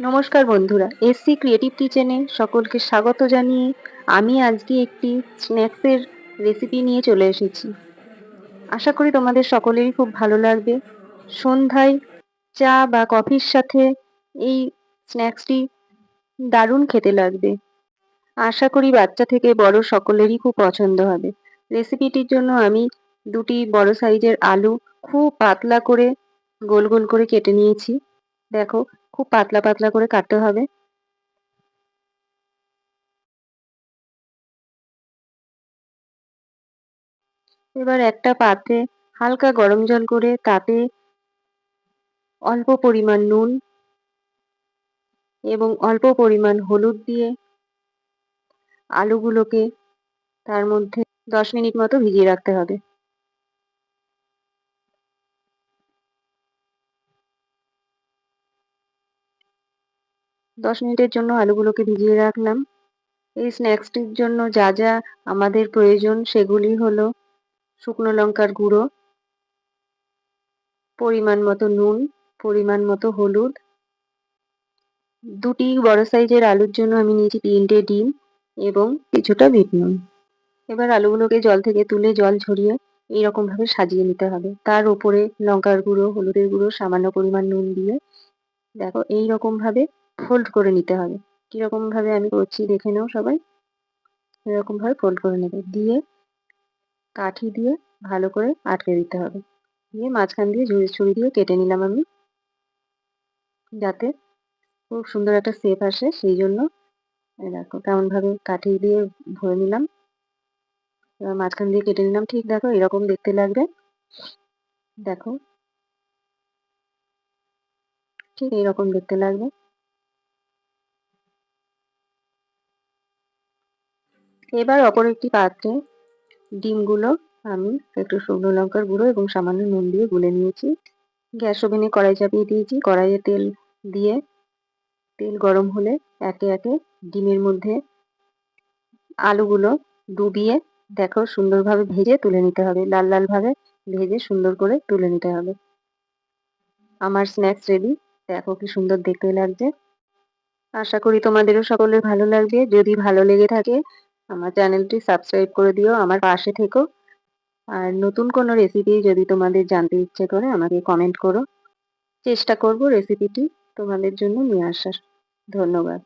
নমস্কার বন্ধুরা, SC creative কিচেনে সকলকে স্বাগত জানিয়ে আমি আজকে একটি স্ন্যাক্সের রেসিপি নিয়ে চলে এসেছি। আশা করি তোমাদের সকলেরই খুব ভালো লাগবে। সন্ধ্যায় চা বা কফির সাথে এই স্ন্যাক্সটি দারুণ খেতে লাগবে। আশা করি বাচ্চা থেকে বড় সকলেরই খুব পছন্দ হবে। রেসিপিটির জন্য আমি দুটি বড় সাইজের আলু খুব পাতলা করে গোল গোল করে কেটে নিয়েছি। দেখো, খুব পাতলা পাতলা করে কাটতে হবে। এবার একটা পাত্রে হালকা গরম জল করে তাতে অল্প পরিমাণ নুন এবং অল্প পরিমাণ হলুদ দিয়ে আলুগুলোকে তার মধ্যে 10 মিনিট মতো ভিজিয়ে রাখতে হবে। 10 মিনিটের জন্য আলুগুলোকে ভিজিয়ে রাখলাম। এই স্ন্যাক্সটির জন্য যা যা আমাদের প্রয়োজন সেগুলি হলো শুকনো লঙ্কার গুঁড়ো, পরিমাণ মতো নুন, পরিমাণ মতো হলুদ, দুটি বড় সাইজের আলুর জন্য আমি নিয়েছি 3টে ডিম এবং কিছুটা বিট নুন। এবার আলুগুলোকে জল থেকে তুলে জল ঝরিয়ে এইরকম ভাবে সাজিয়ে নিতে হবে। তার উপরে লঙ্কার গুঁড়ো, হলুদের গুঁড়ো, সামান্য পরিমাণ নুন দিয়ে দেখো এইরকম ভাবে ফোল্ড করে নিতে হবে। কিরকম ভাবে আমি করছি দেখে নাও সবাই। এরকম ভাবে ফোল্ড করে নেবে, দিয়ে কাঠি দিয়ে ভালো করে আটকে দিতে হবে। দিয়ে মাঝখান দিয়ে ছুরি দিয়ে কেটে নিলাম আমি, যাতে খুব সুন্দর একটা শেপ আসে সেই জন্য। দেখো কেমন ভাবে কাঠি দিয়ে ভরে নিলাম, এবার মাঝখান দিয়ে কেটে নিলাম। ঠিক দেখো এরকম দেখতে লাগবে। দেখো ঠিক এইরকম দেখতে লাগবে। এবার অপর একটি পাত্রে ডিমগুলো আমি একটু শুকনো লঙ্কার গুঁড়ো এবং সামান্য নুন দিয়ে গুলে নিয়েছি। গ্যাস ওভেনে কড়াই চাপিয়ে দিয়েছি। কড়াইয়ে তেল দিয়ে তেল গরম হলে একে একে ডিমের মধ্যে আলুগুলো ডুবিয়ে দেখো সুন্দরভাবে ভেজে তুলে নিতে হবে। লাল লাল ভাবে ভেজে সুন্দর করে তুলে নিতে হবে। আমার স্ন্যাক্স রেডি। দেখো কি সুন্দর দেখতে লাগছে। আশা করি তোমাদেরও সকলের ভালো লাগবে। যদি ভালো লেগে থাকে আমার চ্যানেলটি সাবস্ক্রাইব করে দিও, আমার পাশে থেকো। আর নতুন কোনো রেসিপি যদি তোমাদের জানতে ইচ্ছে করে আমাকে কমেন্ট করো। চেষ্টা করব রেসিপিটি তোমাদের জন্য নিয়ে আসার। ধন্যবাদ।